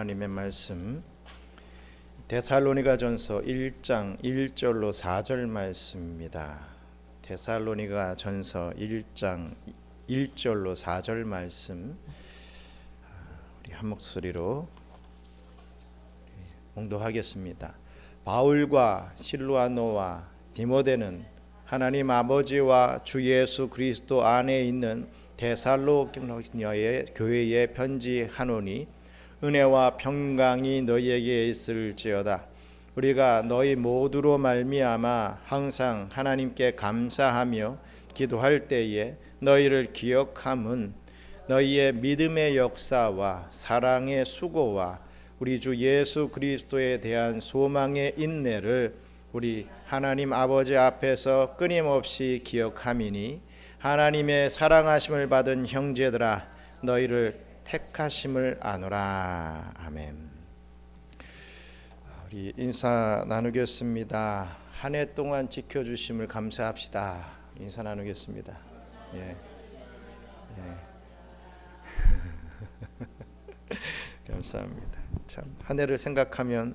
하나님의 말씀 데살로니가전서 1장 1절로 4절 말씀입니다. 데살로니가전서 1장 1절로 4절 말씀 우리 한 목소리로 봉독하겠습니다. 바울과 실루아노와 디모데는 하나님 아버지와 주 예수 그리스도 안에 있는 데살로니가의 교회에 편지하노니 은혜와 평강이 너희에게 있을지어다. 우리가 너희 모두로 말미암아 항상 하나님께 감사하며 기도할 때에 너희를 기억함은 너희의 믿음의 역사와 사랑의 수고와 우리 주 예수 그리스도에 대한 소망의 인내를 우리 하나님 아버지 앞에서 끊임없이 기억함이니 하나님의 사랑하심을 받은 형제들아 너희를 택하심을 아노라. 아멘. 우리 인사 나누겠습니다. 한 해 동안 지켜주심을 감사합시다. 인사 나누겠습니다. 예. 감사합니다. 참 한 해를 생각하면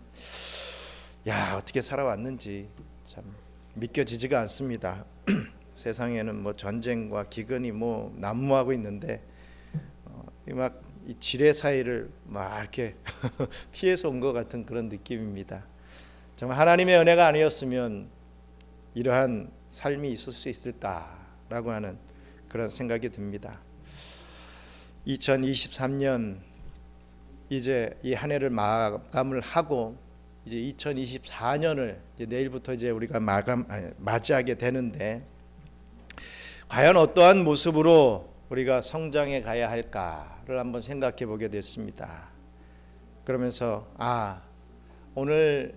어떻게 살아왔는지 참 믿겨지지가 않습니다. 세상에는 전쟁과 기근이 난무하고 있는데 이 지뢰 사이를 이렇게 피해서 온 것 같은 그런 느낌입니다. 정말 하나님의 은혜가 아니었으면 이러한 삶이 있을 수 있을까라고 하는 그런 생각이 듭니다. 2023년 이제 이 한 해를 마감을 하고 이제 2024년을 내일부터 이제 우리가 맞이하게 되는데 과연 어떠한 모습으로 우리가 성장해 가야 할까를 한번 생각해 보게 됐습니다. 그러면서 오늘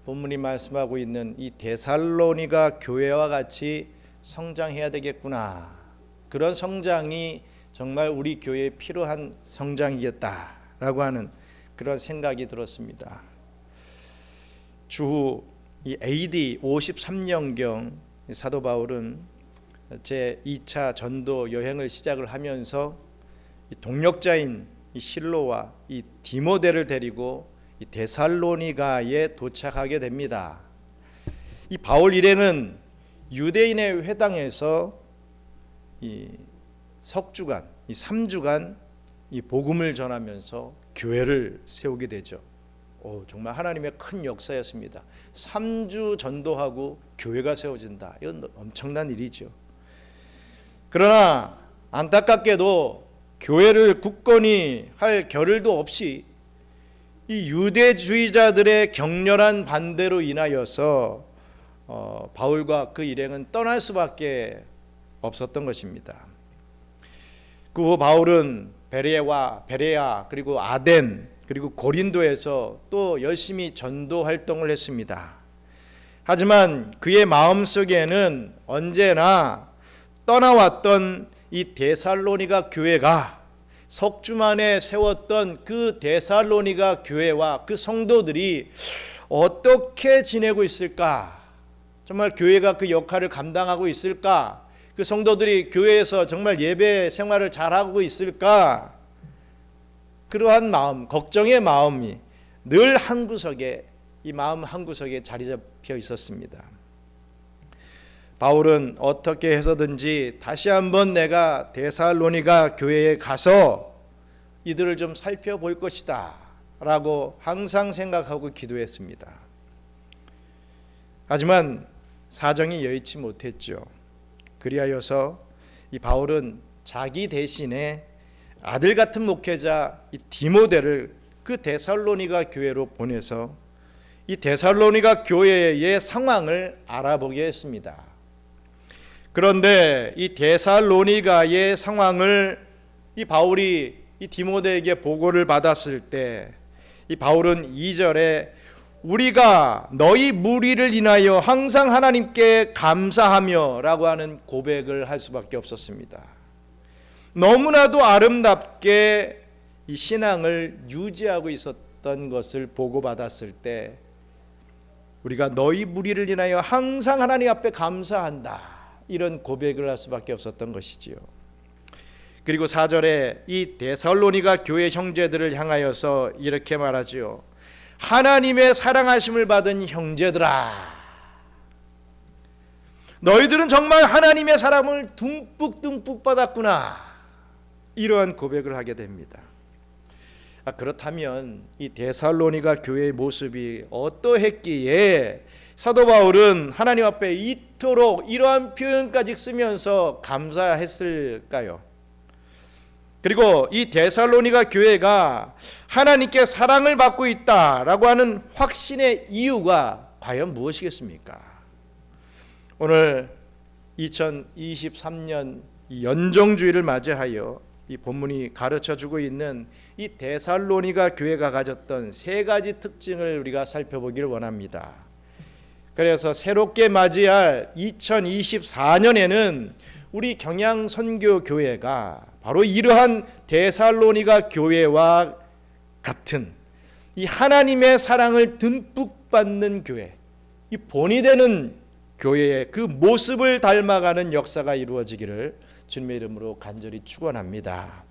본문이 말씀하고 있는 이 데살로니가 교회와 같이 성장해야 되겠구나. 그런 성장이 정말 우리 교회에 필요한 성장이겠다라고 하는 그런 생각이 들었습니다. 주후 이 AD 53년경 사도 바울은 제2차 전도 여행을 시작을 하면서 이 동력자인 이 실로와 이 디모데를 데리고 이 데살로니가에 도착하게 됩니다. 이 바울 일행은 유대인의 회당에서 이 석주간, 이 3주간 이 복음을 전하면서 교회를 세우게 되죠. 정말 하나님의 큰 역사였습니다. 3주 전도하고 교회가 세워진다. 이건 엄청난 일이죠. 그러나 안타깝게도 교회를 굳건히 할 겨를도 없이 이 유대주의자들의 격렬한 반대로 인하여서 바울과 그 일행은 떠날 수밖에 없었던 것입니다. 그 후 바울은 베레아 그리고 아덴 그리고 고린도에서 또 열심히 전도 활동을 했습니다. 하지만 그의 마음속에는 언제나 떠나왔던 이 데살로니가 교회가 석주 만에 세웠던 그 데살로니가 교회와 그 성도들이 어떻게 지내고 있을까? 정말 교회가 그 역할을 감당하고 있을까? 그 성도들이 교회에서 정말 예배 생활을 잘하고 있을까? 그러한 마음, 걱정의 마음이 늘 한구석에 이 마음 한구석에 자리 잡혀 있었습니다. 바울은 어떻게 해서든지 다시 한번 내가 데살로니가 교회에 가서 이들을 좀 살펴볼 것이다 라고 항상 생각하고 기도했습니다. 하지만 사정이 여의치 못했죠. 그리하여서 이 바울은 자기 대신에 아들 같은 목회자 이 디모데를 그 데살로니가 교회로 보내서 이 데살로니가 교회의 상황을 알아보게 했습니다. 그런데 이 데살로니가의 상황을 이 바울이 이 디모데에게 보고를 받았을 때 이 바울은 2절에 우리가 너희 무리를 인하여 항상 하나님께 감사하며 라고 하는 고백을 할 수밖에 없었습니다. 너무나도 아름답게 이 신앙을 유지하고 있었던 것을 보고받았을 때 우리가 너희 무리를 인하여 항상 하나님 앞에 감사한다 이런 고백을 할 수밖에 없었던 것이지요. 그리고 4절에 이 데살로니가 교회 형제들을 향하여서 이렇게 말하지요. 하나님의 사랑하심을 받은 형제들아, 너희들은 정말 하나님의 사랑을 듬뿍 받았구나. 이러한 고백을 하게 됩니다. 그렇다면 이 데살로니가 교회의 모습이 어떠했기에 사도 바울은 하나님 앞에 이토록 이러한 표현까지 쓰면서 감사했을까요? 그리고 이 데살로니가 교회가 하나님께 사랑을 받고 있다라고 하는 확신의 이유가 과연 무엇이겠습니까? 오늘 2023년 연정주의를 맞이하여 이 본문이 가르쳐주고 있는 이 데살로니가 교회가 가졌던 세 가지 특징을 우리가 살펴보기를 원합니다. 그래서 새롭게 맞이할 2024년에는 우리 경양선교교회가 바로 이러한 데살로니가 교회와 같은 이 하나님의 사랑을 듬뿍 받는 교회, 이 본이 되는 교회의 그 모습을 닮아가는 역사가 이루어지기를 주님의 이름으로 간절히 축원합니다.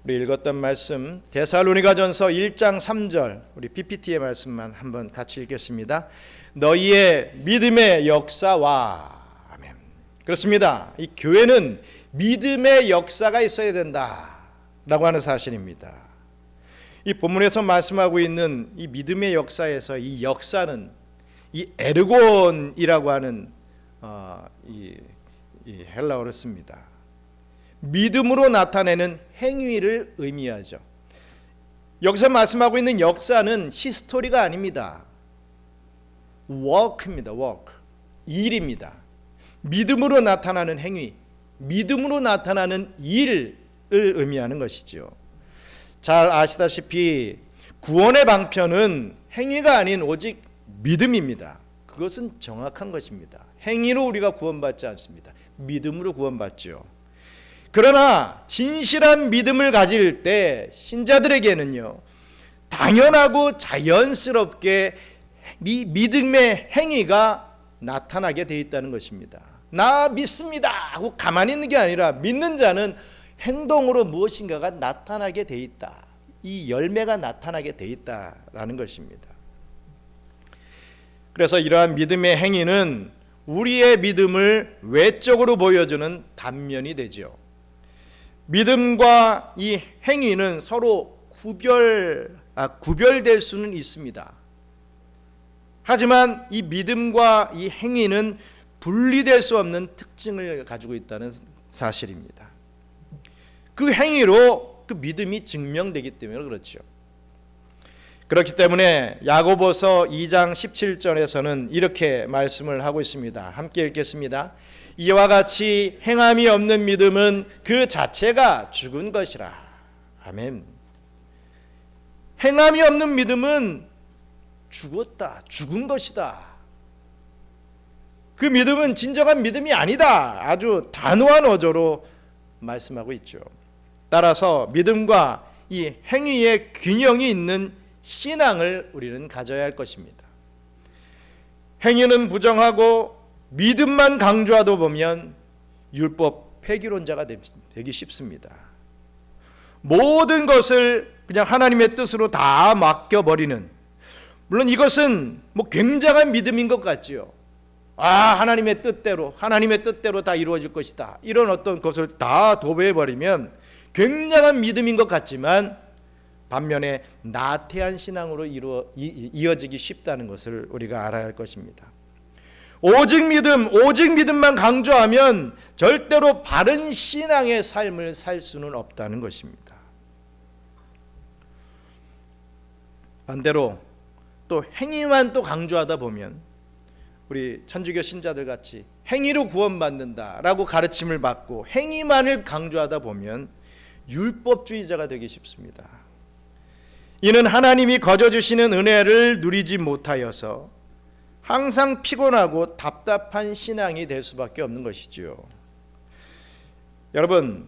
우리 읽었던 말씀 데살로니가전서 1장 3절, 우리 PPT의 말씀만 한번 같이 읽겠습니다. 너희의 믿음의 역사와, 아멘. 그렇습니다. 이 교회는 믿음의 역사가 있어야 된다라고 하는 사실입니다. 이 본문에서 말씀하고 있는 이 믿음의 역사에서 이 역사는 이 에르곤이라고 하는 이 헬라어를 씁니다. 믿음으로 나타내는 행위를 의미하죠. 여기서 말씀하고 있는 역사는 히스토리가 아닙니다. 워크입니다. 워크, 일입니다. 믿음으로 나타나는 행위, 믿음으로 나타나는 일을 의미하는 것이죠. 잘 아시다시피 구원의 방편은 행위가 아닌 오직 믿음입니다. 그것은 정확한 것입니다. 행위로 우리가 구원받지 않습니다. 믿음으로 구원받죠. 그러나 진실한 믿음을 가질 때 신자들에게는요, 당연하고 자연스럽게 이 믿음의 행위가 나타나게 돼 있다는 것입니다. 나 믿습니다 하고 가만히 있는 게 아니라 믿는 자는 행동으로 무엇인가가 나타나게 돼 있다. 이 열매가 나타나게 돼 있다라는 것입니다. 그래서 이러한 믿음의 행위는 우리의 믿음을 외적으로 보여주는 단면이 되죠. 믿음과 이 행위는 서로 구별될 수는 있습니다. 하지만 이 믿음과 이 행위는 분리될 수 없는 특징을 가지고 있다는 사실입니다. 그 행위로 그 믿음이 증명되기 때문에 그렇죠. 그렇기 때문에 야고보서 2장 17절에서는 이렇게 말씀을 하고 있습니다. 함께 읽겠습니다. 이와 같이 행함이 없는 믿음은 그 자체가 죽은 것이라. 아멘. 행함이 없는 믿음은 죽었다, 죽은 것이다. 그 믿음은 진정한 믿음이 아니다. 아주 단호한 어조로 말씀하고 있죠. 따라서 믿음과 이 행위의 균형이 있는 신앙을 우리는 가져야 할 것입니다. 행위는 부정하고 믿음만 강조하다 보면 율법 폐기론자가 되기 쉽습니다. 모든 것을 그냥 하나님의 뜻으로 다 맡겨버리는, 물론 이것은 굉장한 믿음인 것 같지요. 하나님의 뜻대로 다 이루어질 것이다, 이런 어떤 것을 다 도배해버리면 굉장한 믿음인 것 같지만 반면에 나태한 신앙으로 이어지기 쉽다는 것을 우리가 알아야 할 것입니다. 오직 믿음만 강조하면 절대로 바른 신앙의 삶을 살 수는 없다는 것입니다. 반대로 또 행위만 또 강조하다 보면 우리 천주교 신자들 같이 행위로 구원받는다라고 가르침을 받고 행위만을 강조하다 보면 율법주의자가 되기 쉽습니다. 이는 하나님이 거저 주시는 은혜를 누리지 못하여서 항상 피곤하고 답답한 신앙이 될 수밖에 없는 것이지요. 여러분,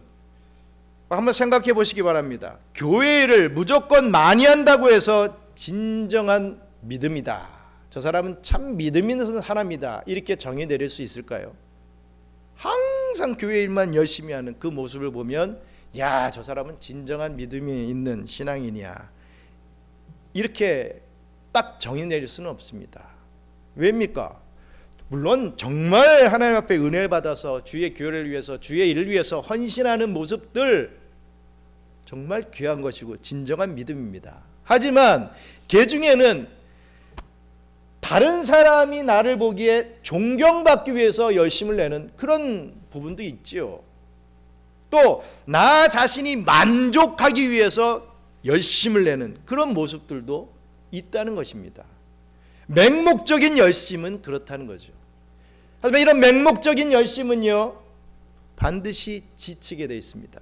한번 생각해 보시기 바랍니다. 교회 일을 무조건 많이 한다고 해서 진정한 믿음이다, 저 사람은 참 믿음 있는 사람이다, 이렇게 정의 내릴 수 있을까요? 항상 교회 일만 열심히 하는 그 모습을 보면 야, 저 사람은 진정한 믿음이 있는 신앙인이야, 이렇게 딱 정의 내릴 수는 없습니다. 왜입니까? 물론 정말 하나님 앞에 은혜를 받아서 주의 교회를 위해서, 주의 일을 위해서 헌신하는 모습들 정말 귀한 것이고 진정한 믿음입니다. 하지만 그 중에는 다른 사람이 나를 보기에 존경받기 위해서 열심을 내는 그런 부분도 있지요. 또 나 자신이 만족하기 위해서 열심을 내는 그런 모습들도 있다는 것입니다. 맹목적인 열심은 그렇다는 거죠. 하지만 이런 맹목적인 열심은요, 반드시 지치게 되어 있습니다.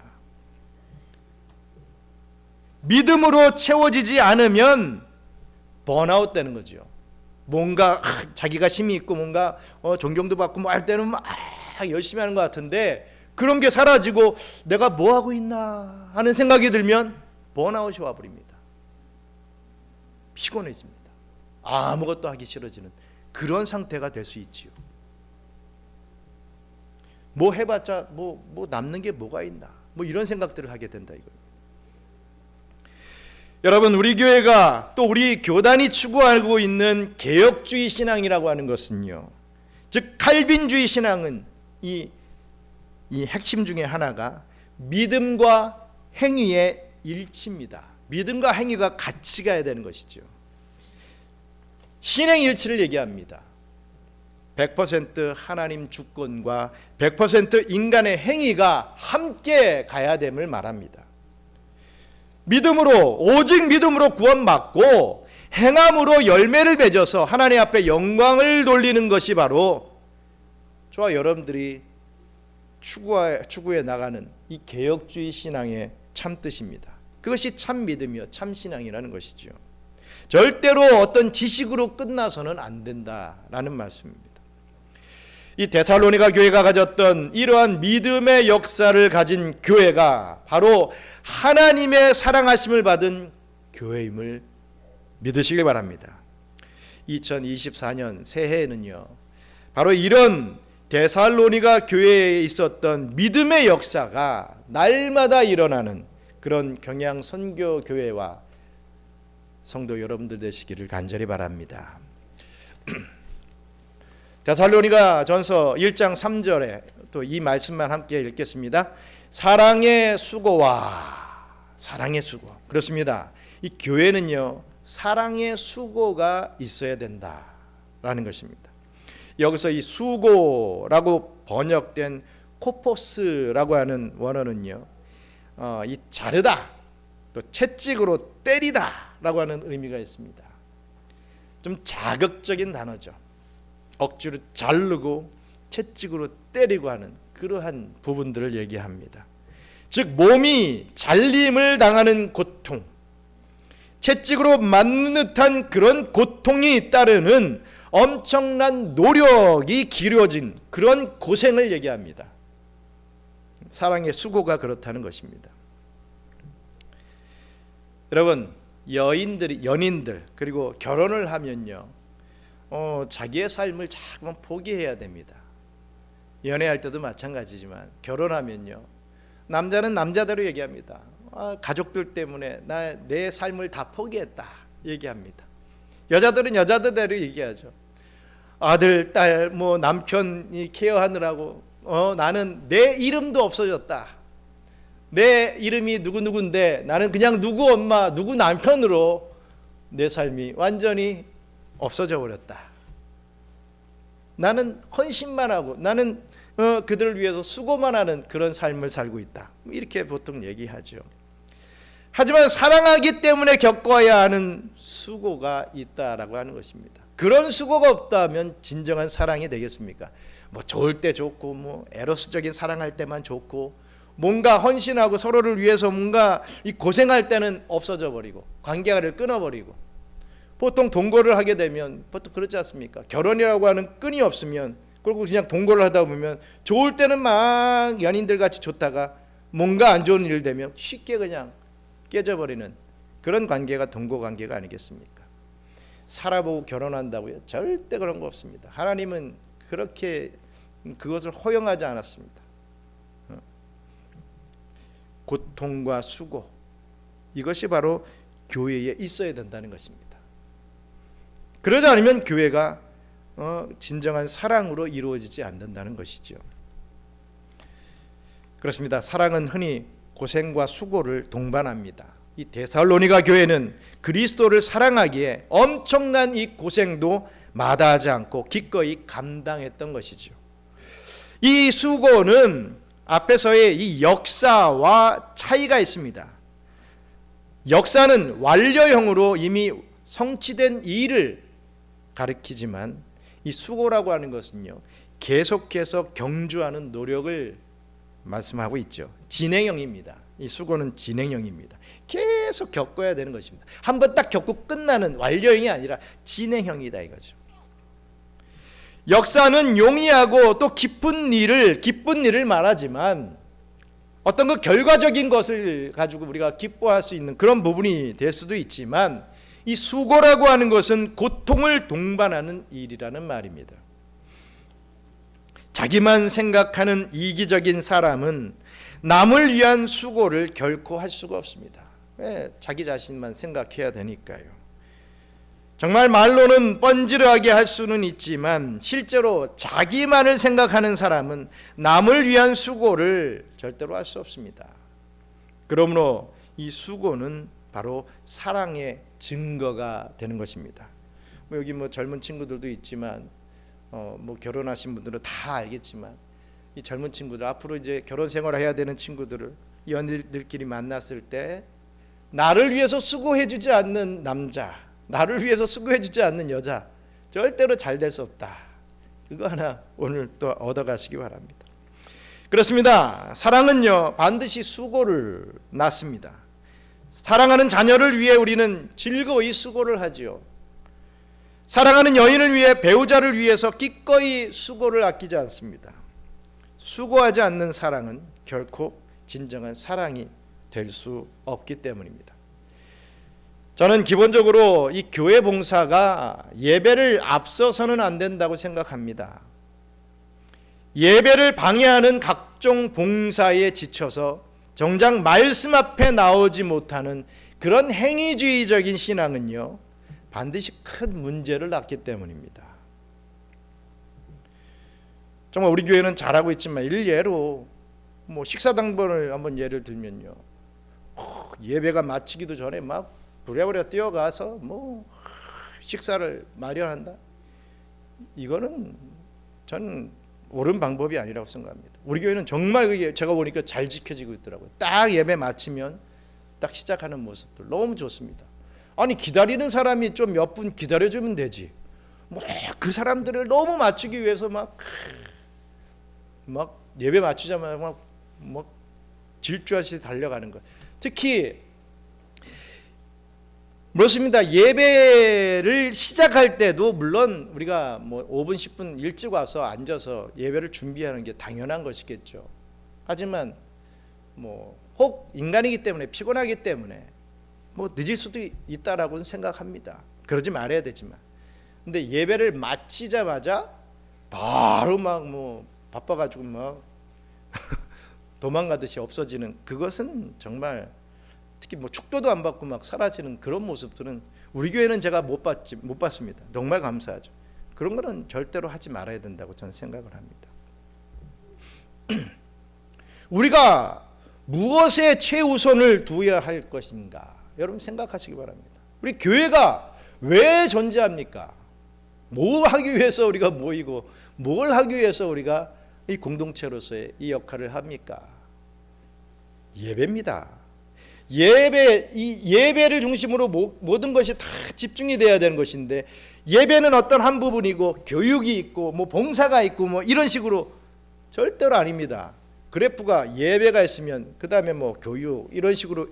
믿음으로 채워지지 않으면 번아웃 되는 거죠. 뭔가 자기가 힘이 있고 뭔가 존경도 받고 뭐 할 때는 막 열심히 하는 것 같은데 그런 게 사라지고 내가 뭐 하고 있나 하는 생각이 들면 번아웃이 와버립니다. 피곤해집니다. 아무것도 하기 싫어지는 그런 상태가 될 수 있지요. 뭐 해봤자 뭐 남는 게 뭐가 있나, 뭐 이런 생각들을 하게 된다 이거예요. 여러분, 우리 교회가 또 우리 교단이 추구하고 있는 개혁주의 신앙이라고 하는 것은요, 즉 칼빈주의 신앙은 이 핵심 중에 하나가 믿음과 행위의 일치입니다. 믿음과 행위가 같이 가야 되는 것이죠. 신행일치를 얘기합니다. 100% 하나님 주권과 100% 인간의 행위가 함께 가야 됨을 말합니다. 믿음으로, 오직 믿음으로 구원받고 행함으로 열매를 맺어서 하나님 앞에 영광을 돌리는 것이 바로 저와 여러분들이 추구해 나가는 이 개혁주의 신앙의 참뜻입니다. 그것이 참 믿음이요 참 신앙이라는 것이죠. 절대로 어떤 지식으로 끝나서는 안 된다라는 말씀입니다. 이 데살로니가 교회가 가졌던 이러한 믿음의 역사를 가진 교회가 바로 하나님의 사랑하심을 받은 교회임을 믿으시길 바랍니다. 2024년 새해에는요, 바로 이런 데살로니가 교회에 있었던 믿음의 역사가 날마다 일어나는 그런 경양 선교 교회와 성도 여러분들 되시기를 간절히 바랍니다. 데살로니가 전서 1장 3절에 또 이 말씀만 함께 읽겠습니다. 사랑의 수고와 사랑의 수고. 그렇습니다. 이 교회는요, 사랑의 수고가 있어야 된다라는 것입니다. 여기서 이 수고라고 번역된 코포스라고 하는 원어는요, 이 자르다, 또 채찍으로 때리다라고 하는 의미가 있습니다. 좀 자극적인 단어죠. 억지로 자르고 채찍으로 때리고 하는 그러한 부분들을 얘기합니다. 즉 몸이 잘림을 당하는 고통, 채찍으로 맞는 듯한 그런 고통이 따르는 엄청난 노력이 기울여진 그런 고생을 얘기합니다. 사랑의 수고가 그렇다는 것입니다. 여러분, 연인들 그리고 결혼을 하면요, 자기의 삶을 자꾸만 포기해야 됩니다. 연애할 때도 마찬가지지만 결혼하면요, 남자는 남자대로 얘기합니다. 가족들 때문에 내 삶을 다 포기했다 얘기합니다. 여자들은 여자들대로 얘기하죠. 아들, 딸, 뭐 남편이 케어하느라고 나는 내 이름도 없어졌다. 내 이름이 누구누구인데 나는 그냥 누구 엄마, 누구 남편으로 내 삶이 완전히 없어져 버렸다. 나는 헌신만 하고 나는 그들을 위해서 수고만 하는 그런 삶을 살고 있다. 이렇게 보통 얘기하죠. 하지만 사랑하기 때문에 겪어야 하는 수고가 있다라고 하는 것입니다. 그런 수고가 없다면 진정한 사랑이 되겠습니까? 뭐 좋을 때 좋고 뭐 에로스적인 사랑할 때만 좋고 뭔가 헌신하고 서로를 위해서 뭔가 이 고생할 때는 없어져 버리고 관계를 끊어버리고, 보통 동거를 하게 되면 보통 그렇지 않습니까? 결혼이라고 하는 끈이 없으면, 그리고 그냥 동거를 하다 보면 좋을 때는 막 연인들 같이 좋다가 뭔가 안 좋은 일 되면 쉽게 그냥 깨져버리는 그런 관계가 동거 관계가 아니겠습니까? 살아보고 결혼한다고요? 절대 그런 거 없습니다. 하나님은 그렇게 그것을 허용하지 않았습니다. 고통과 수고, 이것이 바로 교회에 있어야 된다는 것입니다. 그러지 않으면 교회가 진정한 사랑으로 이루어지지 않는다는 것이죠. 그렇습니다. 사랑은 흔히 고생과 수고를 동반합니다. 이 데살로니가 교회는 그리스도를 사랑하기에 엄청난 이 고생도 마다하지 않고 기꺼이 감당했던 것이죠. 이 수고는 앞에서의 이 역사와 차이가 있습니다. 역사는 완료형으로 이미 성취된 일을 가리키지만 이 수고라고 하는 것은요, 계속해서 경주하는 노력을 말씀하고 있죠. 진행형입니다. 이 수고는 진행형입니다. 계속 겪어야 되는 것입니다. 한번 딱 겪고 끝나는 완료형이 아니라 진행형이다 이거죠. 역사는 용이하고 또 기쁜 일을 말하지만 어떤 그 결과적인 것을 가지고 우리가 기뻐할 수 있는 그런 부분이 될 수도 있지만, 이 수고라고 하는 것은 고통을 동반하는 일이라는 말입니다. 자기만 생각하는 이기적인 사람은 남을 위한 수고를 결코 할 수가 없습니다. 왜? 자기 자신만 생각해야 되니까요. 정말 말로는 뻔지르하게 할 수는 있지만 실제로 자기만을 생각하는 사람은 남을 위한 수고를 절대로 할 수 없습니다. 그러므로 이 수고는 바로 사랑의 증거가 되는 것입니다. 여기 젊은 친구들도 있지만 결혼하신 분들은 다 알겠지만, 이 젊은 친구들, 앞으로 이제 결혼 생활을 해야 되는 친구들을 연인들끼리 만났을 때 나를 위해서 수고해주지 않는 남자, 나를 위해서 수고해주지 않는 여자, 절대로 잘 될 수 없다. 이거 하나 오늘 또 얻어가시기 바랍니다. 그렇습니다. 사랑은요, 반드시 수고를 낳습니다. 사랑하는 자녀를 위해 우리는 즐거이 수고를 하지요. 사랑하는 여인을 위해, 배우자를 위해서 기꺼이 수고를 아끼지 않습니다. 수고하지 않는 사랑은 결코 진정한 사랑이 될 수 없기 때문입니다. 저는 기본적으로 이 교회 봉사가 예배를 앞서서는 안 된다고 생각합니다. 예배를 방해하는 각종 봉사에 지쳐서 정작 말씀 앞에 나오지 못하는 그런 행위주의적인 신앙은요, 반드시 큰 문제를 낳기 때문입니다. 정말 우리 교회는 잘하고 있지만, 일례로 식사당번을 한번 예를 들면요, 예배가 마치기도 전에 막 부랴부랴 뛰어가서 식사를 마련한다. 이거는 저는 옳은 방법이 아니라고 생각합니다. 우리 교회는 정말 그게 제가 보니까 잘 지켜지고 있더라고요. 딱 예배 마치면 딱 시작하는 모습들 너무 좋습니다. 아니, 기다리는 사람이 좀 몇 분 기다려주면 되지. 그 사람들을 너무 맞추기 위해서 막 예배 마치자마자 막 질주하듯이 달려가는 거. 특히 그렇습니다. 예배를 시작할 때도 물론 우리가 5분 10분 일찍 와서 앉아서 예배를 준비하는 게 당연한 것이겠죠. 하지만 혹 인간이기 때문에, 피곤하기 때문에 늦을 수도 있다라고는 생각합니다. 그러지 말아야 되지만, 근데 예배를 마치자마자 바로 바빠가지고 도망가듯이 없어지는, 그것은 정말, 특히 축도도 안 받고 사라지는 그런 모습들은 우리 교회는 제가 못 봤습니다. 정말 감사하죠. 그런 거는 절대로 하지 말아야 된다고 저는 생각을 합니다. 우리가 무엇에 최우선을 두어야 할 것인가, 여러분 생각하시기 바랍니다. 우리 교회가 왜 존재합니까? 뭐 하기 위해서 우리가 모이고, 뭘 하기 위해서 우리가 이 공동체로서의 이 역할을 합니까? 예배입니다. 이 예배를 중심으로 모든 것이 다 집중이 돼야 되는 것인데, 예배는 어떤 한 부분이고 교육이 있고 봉사가 있고 이런 식으로 절대로 아닙니다. 그래프가 예배가 있으면 그 다음에 교육, 이런 식으로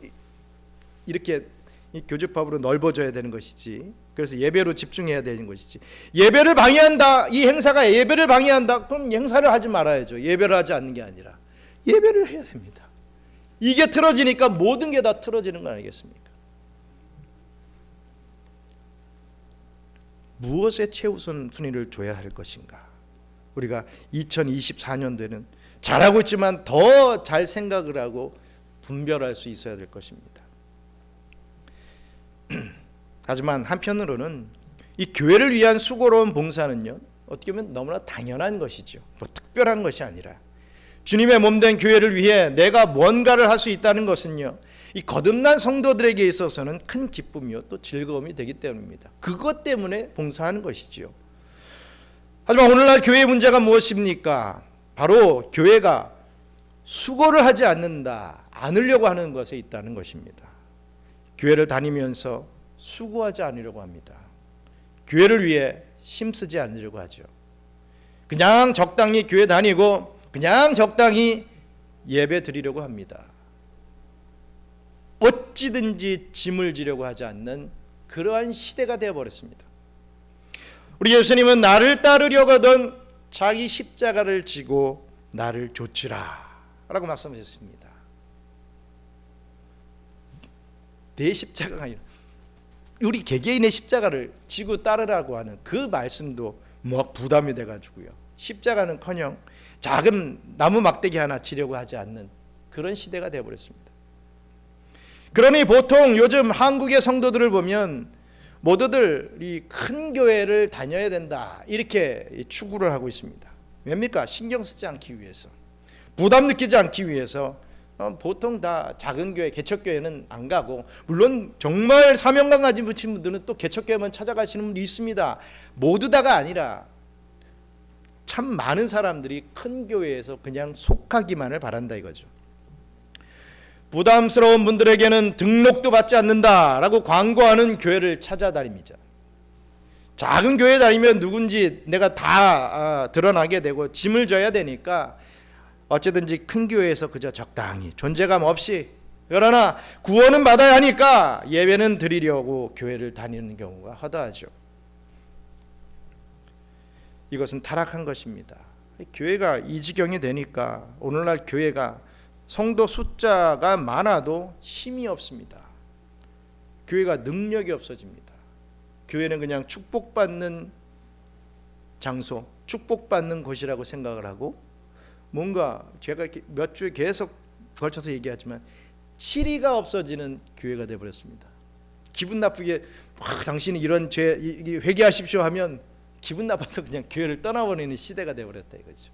이렇게 이 교집합으로 넓어져야 되는 것이지, 그래서 예배로 집중해야 되는 것이지, 예배를 방해한다, 이 행사가 예배를 방해한다, 그럼 행사를 하지 말아야죠. 예배를 하지 않는 게 아니라 예배를 해야 됩니다. 이게 틀어지니까 모든 게 다 틀어지는 거 아니겠습니까? 무엇에 최우선 순위를 줘야 할 것인가? 우리가 2024년도에는 잘하고 있지만 더 잘 생각을 하고 분별할 수 있어야 될 것입니다. 하지만 한편으로는 이 교회를 위한 수고로운 봉사는요, 어떻게 보면 너무나 당연한 것이죠. 뭐 특별한 것이 아니라 주님의 몸된 교회를 위해 내가 뭔가를 할 수 있다는 것은요, 이 거듭난 성도들에게 있어서는 큰 기쁨이요 또 즐거움이 되기 때문입니다. 그것 때문에 봉사하는 것이지요. 하지만 오늘날 교회의 문제가 무엇입니까? 바로 교회가 수고를 하지 않으려고 하는 것에 있다는 것입니다. 교회를 다니면서 수고하지 않으려고 합니다. 교회를 위해 힘쓰지 않으려고 하죠. 그냥 적당히 교회 다니고 그냥 적당히 예배 드리려고 합니다. 어찌든지 짐을 지려고 하지 않는 그러한 시대가 되어버렸습니다. 우리 예수님은 나를 따르려거든 자기 십자가를 지고 나를 좇으라 라고 말씀하셨습니다. 내 십자가가 아니라 우리 개개인의 십자가를 지고 따르라고 하는 그 말씀도 뭐 부담이 돼가지고요, 십자가는커녕 작은 나무 막대기 하나 지려고 하지 않는 그런 시대가 되어버렸습니다. 그러니 보통 요즘 한국의 성도들을 보면 모두들 이 큰 교회를 다녀야 된다 이렇게 추구를 하고 있습니다. 왜입니까? 신경 쓰지 않기 위해서, 부담 느끼지 않기 위해서 보통 다 작은 교회, 개척교회는 안 가고, 물론 정말 사명감 가진 분들은 또 개척교회만 찾아가시는 분도 있습니다. 모두 다가 아니라 참 많은 사람들이 큰 교회에서 그냥 속하기만을 바란다 이거죠. 부담스러운 분들에게는 등록도 받지 않는다라고 광고하는 교회를 찾아다닙니다. 작은 교회 다니면 누군지 내가 다 드러나게 되고 짐을 져야 되니까 어쨌든지 큰 교회에서 그저 적당히 존재감 없이, 그러나 구원은 받아야 하니까 예배는 드리려고 교회를 다니는 경우가 허다하죠. 이것은 타락한 것입니다. 교회가 이 지경이 되니까 오늘날 교회가 성도 숫자가 많아도 힘이 없습니다. 교회가 능력이 없어집니다. 교회는 그냥 축복받는 장소, 축복받는 곳이라고 생각을 하고, 뭔가 제가 몇 주에 계속 걸쳐서 얘기하지만 치리가 없어지는 교회가 되어버렸습니다. 기분 나쁘게 당신이 이런 죄 회개하십시오 하면 기분 나빠서 그냥 교회를 떠나버리는 시대가 되어버렸다 이거죠.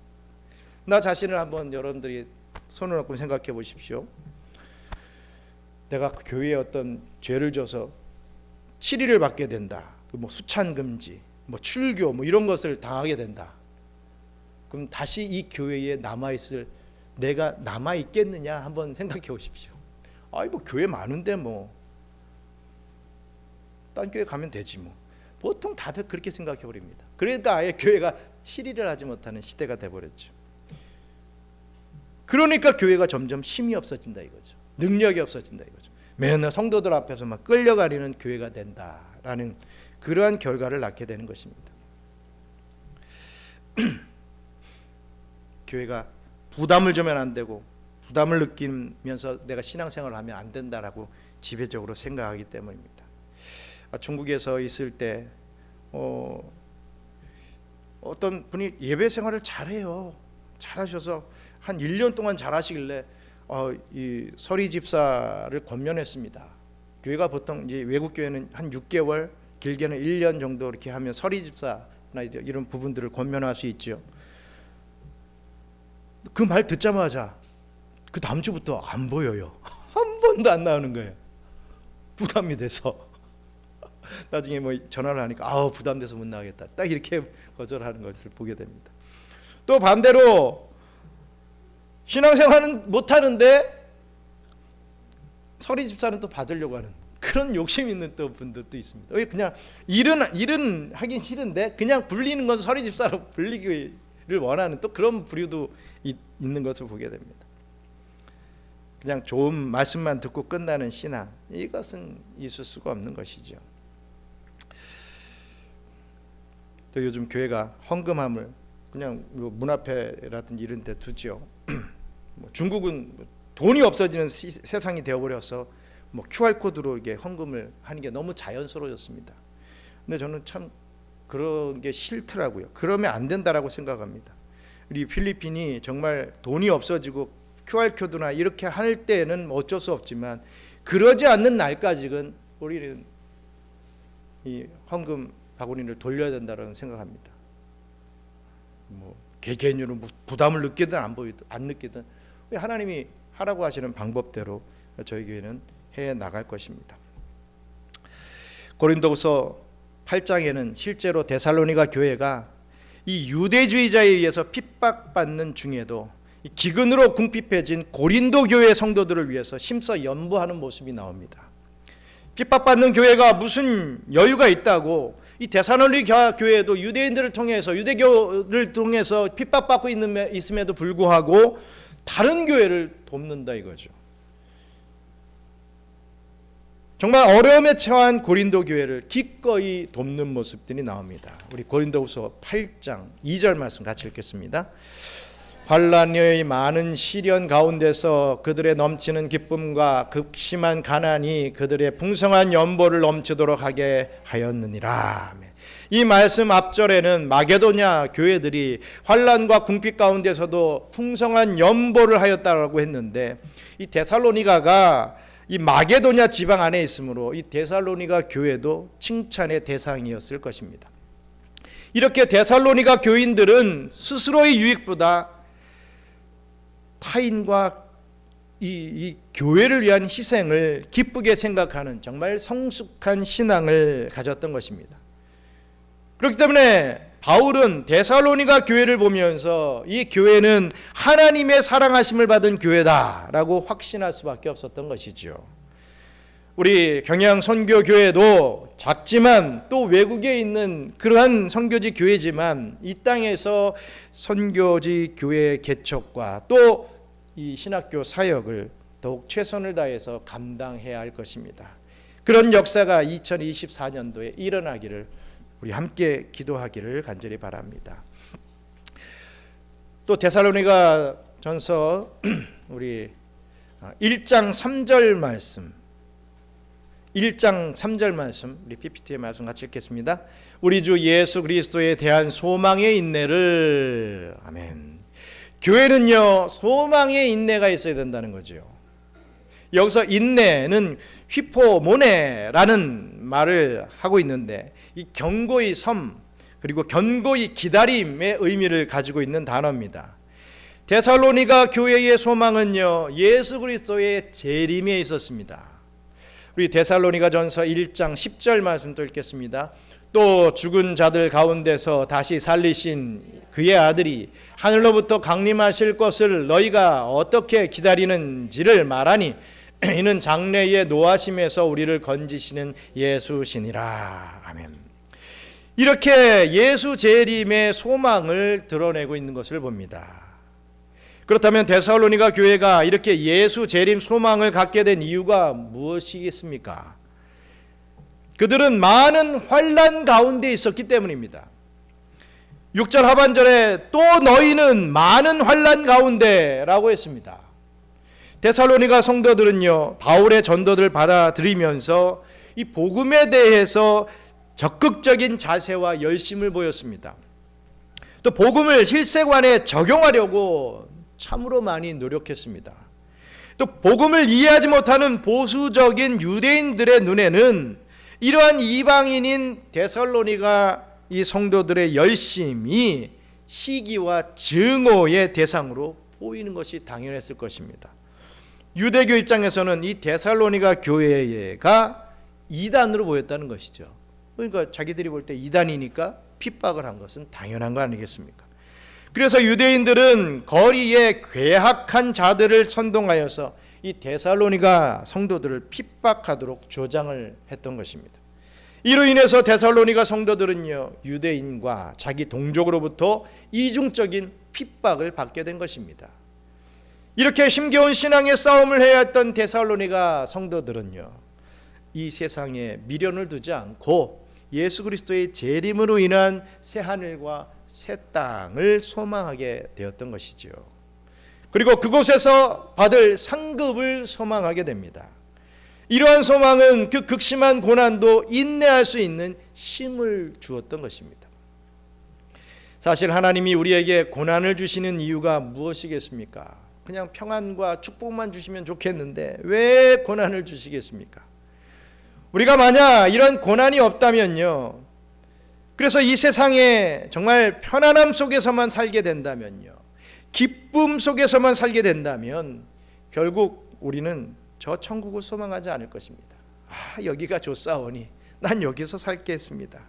나 자신을 한번 여러분들이 손을 얹고 생각해 보십시오. 내가 교회에 어떤 죄를 져서 치리를 받게 된다, 뭐 수찬 금지, 뭐 출교, 뭐 이런 것을 당하게 된다. 그럼 다시 이 교회에 남아있을 내가 남아있겠느냐 한번 생각해 보십시오. 아이 뭐 교회 많은데 뭐 딴 교회 가면 되지 뭐. 보통 다들 그렇게 생각해 버립니다. 그러니까 아예 교회가 치리를 하지 못하는 시대가 돼버렸죠. 그러니까 교회가 점점 힘이 없어진다 이거죠. 능력이 없어진다 이거죠. 맨날 성도들 앞에서 막 끌려가리는 교회가 된다라는 그러한 결과를 낳게 되는 것입니다. 교회가 부담을 주면 안 되고, 부담을 느끼면서 내가 신앙생활을 하면 안 된다라고 지배적으로 생각하기 때문입니다. 중국에서 있을 때 어떤 분이 예배 생활을 잘해요. 잘하셔서 한 1년 동안 잘하시길래 이 서리 집사를 권면했습니다. 교회가 보통 이제 외국 교회는 한 6개월, 길게는 1년 정도 이렇게 하면 서리 집사나 이런 부분들을 권면할 수 있죠. 그 말 듣자마자 그 다음 주부터 안 보여요. 한 번도 안 나오는 거예요. 부담이 돼서. 나중에 뭐 전화를 하니까 부담돼서 못 나가겠다, 딱 이렇게 거절하는 것을 보게 됩니다. 또 반대로 신앙생활은 못하는데 서리 집사는 또 받으려고 하는 그런 욕심 있는 또 분들도 있습니다. 왜 그냥 일은 하긴 싫은데 그냥 불리는 건 서리 집사로 불리기를 원하는 또 그런 부류도 있는 것을 보게 됩니다. 그냥 좋은 말씀만 듣고 끝나는 신앙, 이것은 있을 수가 없는 것이죠. 또 요즘 교회가 헌금함을 그냥 문 앞에라든지 이런 데 두죠. 중국은 돈이 없어지는 세상이 되어버려서 뭐 QR코드로 이게 헌금을 하는 게 너무 자연스러워졌습니다. 근데 저는 참 그런 게 싫더라고요. 그러면 안 된다라고 생각합니다. 우리 필리핀이 정말 돈이 없어지고 QR코드나 이렇게 할 때는 어쩔 수 없지만 그러지 않는 날까지는 우리는 이 헌금 바구니를 돌려야 된다고 생각합니다. 개개인으로 부담을 느끼든 안 느끼든 하나님이 하라고 하시는 방법대로 저희 교회는 해 나갈 것입니다. 고린도후서 8장에는 실제로 데살로니가 교회가 이 유대주의자에 의해서 핍박받는 중에도 기근으로 궁핍해진 고린도 교회 성도들을 위해서 힘써 연보하는 모습이 나옵니다. 핍박받는 교회가 무슨 여유가 있다고 이 데살로니가 교회도 유대인들을 통해서 유대교를 통해서 핍박받고 있음에도 불구하고 다른 교회를 돕는다 이거죠. 정말 어려움에 처한 고린도 교회를 기꺼이 돕는 모습들이 나옵니다. 우리 고린도후서 8장 2절 말씀 같이 읽겠습니다. 환난의 많은 시련 가운데서 그들의 넘치는 기쁨과 극심한 가난이 그들의 풍성한 연보를 넘치도록 하게 하였느니라. 이 말씀 앞절에는 마게도냐 교회들이 환난과 궁핍 가운데서도 풍성한 연보를 하였다라고 했는데 이 데살로니가가 이 마게도냐 지방 안에 있으므로 이 데살로니가 교회도 칭찬의 대상이었을 것입니다. 이렇게 데살로니가 교인들은 스스로의 유익보다 타인과 이 교회를 위한 희생을 기쁘게 생각하는 정말 성숙한 신앙을 가졌던 것입니다. 그렇기 때문에 바울은 데살로니가 교회를 보면서 이 교회는 하나님의 사랑하심을 받은 교회다라고 확신할 수밖에 없었던 것이죠. 우리 경양 선교교회도 작지만 또 외국에 있는 그러한 선교지 교회지만 이 땅에서 선교지 교회 개척과 또 이 신학교 사역을 더욱 최선을 다해서 감당해야 할 것입니다. 그런 역사가 2024년도에 일어나기를 우리 함께 기도하기를 간절히 바랍니다. 또 데살로니가 전서 우리 1장 3절 말씀 1장 3절 말씀 우리 PPT의 말씀 같이 읽겠습니다. 우리 주 예수 그리스도에 대한 소망의 인내를 아멘. 교회는요 소망의 인내가 있어야 된다는 거죠. 여기서 인내는 휘포모네라는 말을 하고 있는데 이 견고히 섬 그리고 견고히 기다림의 의미를 가지고 있는 단어입니다. 데살로니가 교회의 소망은요 예수 그리스도의 재림에 있었습니다. 우리 데살로니가 전서 1장 10절 말씀도 읽겠습니다. 또 죽은 자들 가운데서 다시 살리신 그의 아들이 하늘로부터 강림하실 것을 너희가 어떻게 기다리는지를 말하니 이는 장래의 노하심에서 우리를 건지시는 예수시니라. 아멘. 이렇게 예수 재림의 소망을 드러내고 있는 것을 봅니다. 그렇다면 데살로니가 교회가 이렇게 예수 재림 소망을 갖게 된 이유가 무엇이겠습니까? 그들은 많은 환난 가운데 있었기 때문입니다. 6절 하반절에 또 너희는 많은 환난 가운데라고 했습니다. 데살로니가 성도들은요 바울의 전도를 받아들이면서 이 복음에 대해서 적극적인 자세와 열심을 보였습니다. 또 복음을 실생활에 적용하려고 참으로 많이 노력했습니다. 또 복음을 이해하지 못하는 보수적인 유대인들의 눈에는 이러한 이방인인 데살로니가 이 성도들의 열심이 시기와 증오의 대상으로 보이는 것이 당연했을 것입니다. 유대교 입장에서는 이 데살로니가 교회가 이단으로 보였다는 것이죠. 그러니까 자기들이 볼 때 이단이니까 핍박을 한 것은 당연한 거 아니겠습니까? 그래서 유대인들은 거리에 괴악한 자들을 선동하여서 이 데살로니가 성도들을 핍박하도록 조장을 했던 것입니다. 이로 인해서 데살로니가 성도들은요 유대인과 자기 동족으로부터 이중적인 핍박을 받게 된 것입니다. 이렇게 힘겨운 신앙의 싸움을 해야 했던 데살로니가 성도들은요 이 세상에 미련을 두지 않고 예수 그리스도의 재림으로 인한 새 하늘과 새 땅을 소망하게 되었던 것이죠. 그리고 그곳에서 받을 상급을 소망하게 됩니다. 이러한 소망은 그 극심한 고난도 인내할 수 있는 힘을 주었던 것입니다. 사실 하나님이 우리에게 고난을 주시는 이유가 무엇이겠습니까? 그냥 평안과 축복만 주시면 좋겠는데 왜 고난을 주시겠습니까? 우리가 만약 이런 고난이 없다면요, 그래서 이 세상에 정말 편안함 속에서만 살게 된다면요, 기쁨 속에서만 살게 된다면 결국 우리는 저 천국을 소망하지 않을 것입니다. 여기가 좋사오니 난 여기서 살겠습니다.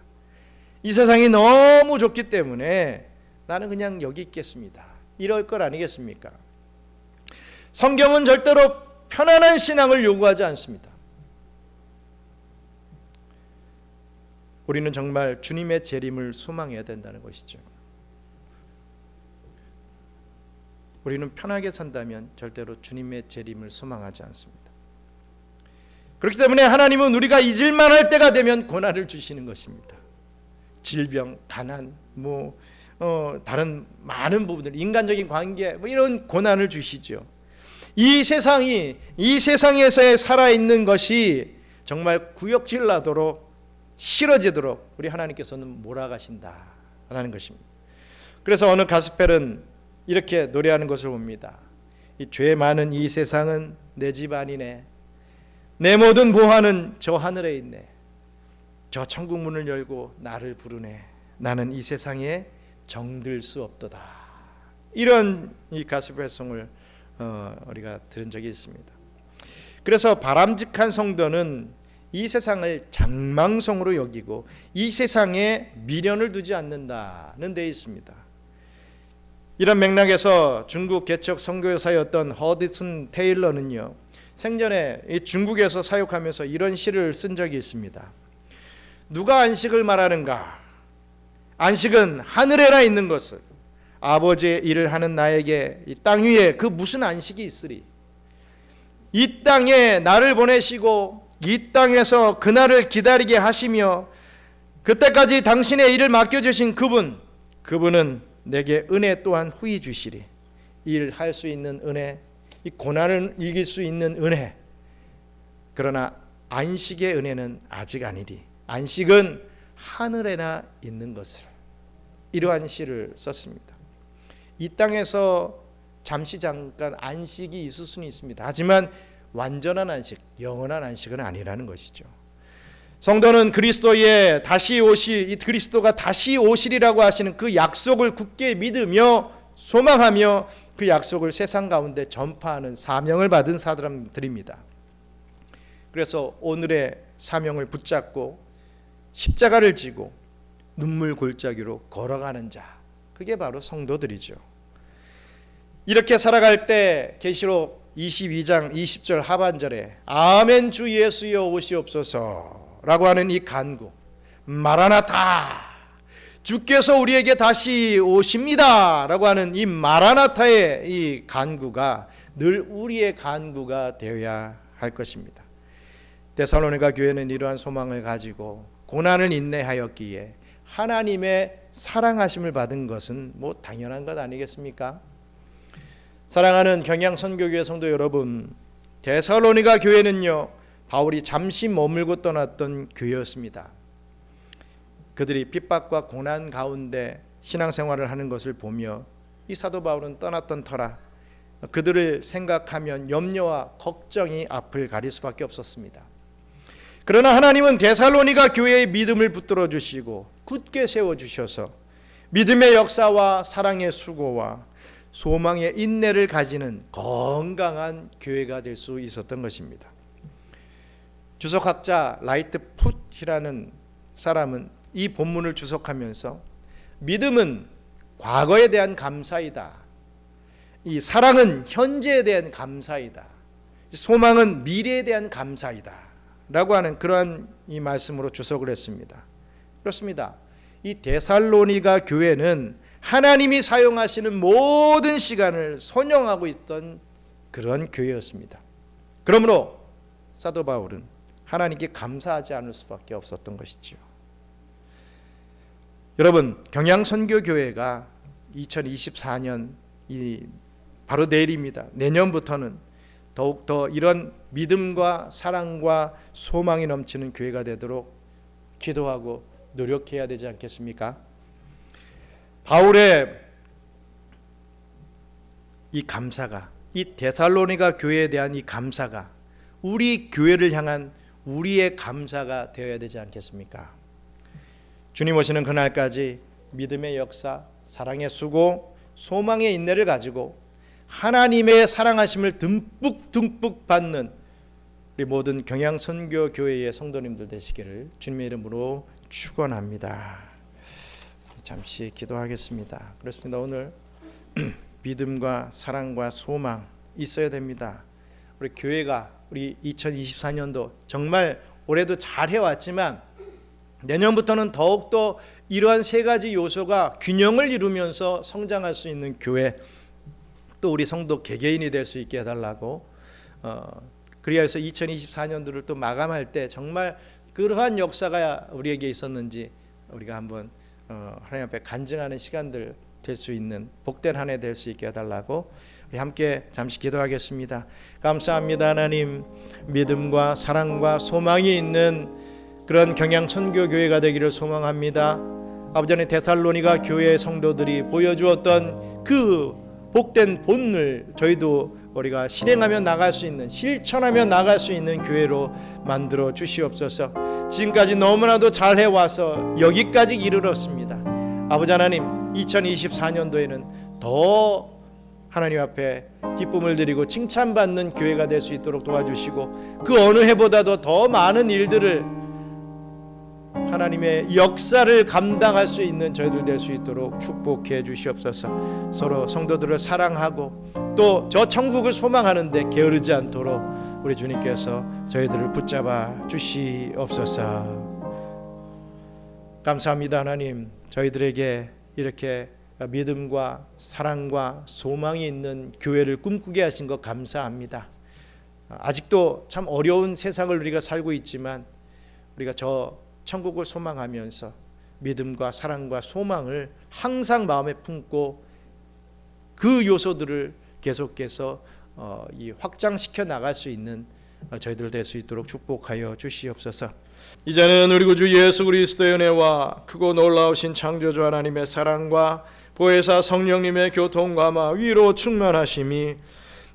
이 세상이 너무 좋기 때문에 나는 그냥 여기 있겠습니다. 이럴 것 아니겠습니까? 성경은 절대로 편안한 신앙을 요구하지 않습니다. 우리는 정말 주님의 재림을 소망해야 된다는 것이죠. 우리는 편하게 산다면 절대로 주님의 재림을 소망하지 않습니다. 그렇기 때문에 하나님은 우리가 잊을만할 때가 되면 고난을 주시는 것입니다. 질병, 가난, 다른 많은 부분들, 인간적인 관계, 이런 고난을 주시죠. 이 세상에서의 살아있는 것이 정말 구역질 나도록 싫어지도록 우리 하나님께서는 몰아가신다라는 것입니다. 그래서 어느 가스펠은 이렇게 노래하는 것을 봅니다. 이 죄 많은 이 세상은 내 집 아니네. 내 모든 보화는 저 하늘에 있네. 저 천국 문을 열고 나를 부르네. 나는 이 세상에 정들 수 없도다. 이런 이 가스펠송을 우리가 들은 적이 있습니다. 그래서 바람직한 성도는 이 세상을 장망성으로 여기고 이 세상에 미련을 두지 않는다는 데 있습니다. 이런 맥락에서 중국 개척 선교사였던 허드슨 테일러는요, 생전에 이 중국에서 사역하면서 이런 시를 쓴 적이 있습니다. 누가 안식을 말하는가? 안식은 하늘에나 있는 것을. 아버지의 일을 하는 나에게 이 땅 위에 그 무슨 안식이 있으리? 이 땅에 나를 보내시고 이 땅에서 그날을 기다리게 하시며 그때까지 당신의 일을 맡겨주신 그분은 내게 은혜 또한 후히 주시리. 일할 수 있는 은혜, 이 고난을 이길 수 있는 은혜. 그러나 안식의 은혜는 아직 아니리. 안식은 하늘에나 있는 것을. 이러한 시를 썼습니다. 이 땅에서 잠시 잠깐 안식이 있을 수는 있습니다. 하지만 완전한 안식, 영원한 안식은 아니라는 것이죠. 성도는 그리스도가 다시 오시리라고 하시는 그 약속을 굳게 믿으며 소망하며 그 약속을 세상 가운데 전파하는 사명을 받은 사람들입니다. 그래서 오늘의 사명을 붙잡고 십자가를 지고 눈물 골짜기로 걸어가는 자, 그게 바로 성도들이죠. 이렇게 살아갈 때 계시록 22장 20절 하반절에 아멘 주 예수여 오시옵소서 라고 하는 이 간구, 마라나타, 주께서 우리에게 다시 오십니다 라고 하는 이 마라나타의 이 간구가 늘 우리의 간구가 되어야 할 것입니다. 데살로니가 교회는 이러한 소망을 가지고 고난을 인내하였기에 하나님의 사랑하심을 받은 것은 당연한 것 아니겠습니까? 사랑하는 경양선교교회 성도 여러분, 데살로니가 교회는요, 바울이 잠시 머물고 떠났던 교회였습니다. 그들이 핍박과 고난 가운데 신앙생활을 하는 것을 보며 이 사도 바울은 떠났던 터라 그들을 생각하면 염려와 걱정이 앞을 가릴 수밖에 없었습니다. 그러나 하나님은 데살로니가 교회의 믿음을 붙들어 주시고 굳게 세워주셔서 믿음의 역사와 사랑의 수고와 소망의 인내를 가지는 건강한 교회가 될 수 있었던 것입니다. 주석학자 라이트 풋이라는 사람은 이 본문을 주석하면서 믿음은 과거에 대한 감사이다. 이 사랑은 현재에 대한 감사이다. 소망은 미래에 대한 감사이다. 라고 하는 그러한 이 말씀으로 주석을 했습니다. 그렇습니다. 이 데살로니가 교회는 하나님이 사용하시는 모든 시간을 선용하고 있던 그런 교회였습니다. 그러므로 사도 바울은 하나님께 감사하지 않을 수밖에 없었던 것이지요. 여러분, 경양선교교회가 2024년 바로 내일입니다. 내년부터는 더욱더 이런 믿음과 사랑과 소망이 넘치는 교회가 되도록 기도하고 노력해야 되지 않겠습니까? 바울의 이 감사가 이 데살로니가 교회에 대한 이 감사가 우리 교회를 향한 우리의 감사가 되어야 되지 않겠습니까? 주님 오시는 그날까지 믿음의 역사, 사랑의 수고, 소망의 인내를 가지고 하나님의 사랑하심을 듬뿍 받는 우리 모든 경양선교교회의 성도님들 되시기를 주님의 이름으로 축원합니다. 잠시 기도하겠습니다. 그렇습니다. 오늘 믿음과 사랑과 소망 있어야 됩니다. 우리 교회가 우리 2024년도 정말 올해도 잘 해왔지만 내년부터는 더욱더 이러한 세 가지 요소가 균형을 이루면서 성장할 수 있는 교회, 또 우리 성도 개개인이 될 수 있게 해달라고 그리하여서 2024년도를 또 마감할 때 정말 그러한 역사가 우리에게 있었는지 우리가 한번 하나님 앞에 간증하는 시간들 될 수 있는 복된 한 해 될 수 있게 해달라고 우리 함께 잠시 기도하겠습니다. 감사합니다. 하나님, 믿음과 사랑과 소망이 있는 그런 경양선교교회가 되기를 소망합니다. 아버지 하나님, 데살로니가 교회의 성도들이 보여주었던 그 복된 본을 저희도 우리가 실행하며 나갈 수 있는, 실천하며 나갈 수 있는 교회로 만들어 주시옵소서. 지금까지 너무나도 잘 해와서 여기까지 이르렀습니다. 아버지 하나님, 2024년도에는 더 하나님 앞에 기쁨을 드리고 칭찬받는 교회가 될 수 있도록 도와주시고, 그 어느 해보다도 더 많은 일들을 하나님의 역사를 감당할 수 있는 저희들 될 수 있도록 축복해 주시옵소서. 서로 성도들을 사랑하고 또 저 천국을 소망하는데 게으르지 않도록 우리 주님께서 저희들을 붙잡아 주시옵소서. 감사합니다. 하나님, 저희들에게 이렇게 믿음과 사랑과 소망이 있는 교회를 꿈꾸게 하신 것 감사합니다. 아직도 참 어려운 세상을 우리가 살고 있지만 우리가 저 천국을 소망하면서 믿음과 사랑과 소망을 항상 마음에 품고 그 요소들을 계속해서 확장시켜 나갈 수 있는 저희들 될 수 있도록 축복하여 주시옵소서. 이제는 우리 구주 예수 그리스도의 은혜와 크고 놀라우신 창조주 하나님의 사랑과 보혜사 성령님의 교통감화 위로 충만하심이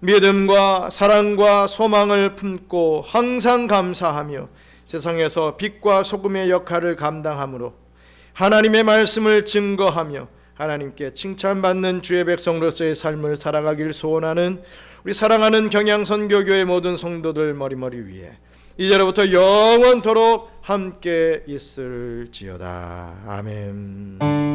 믿음과 사랑과 소망을 품고 항상 감사하며 세상에서 빛과 소금의 역할을 감당함으로 하나님의 말씀을 증거하며 하나님께 칭찬받는 주의 백성으로서의 삶을 살아가길 소원하는 우리 사랑하는 경양선교교회 모든 성도들 머리머리 위에 이제로부터 영원토록 함께 있을지어다. 아멘.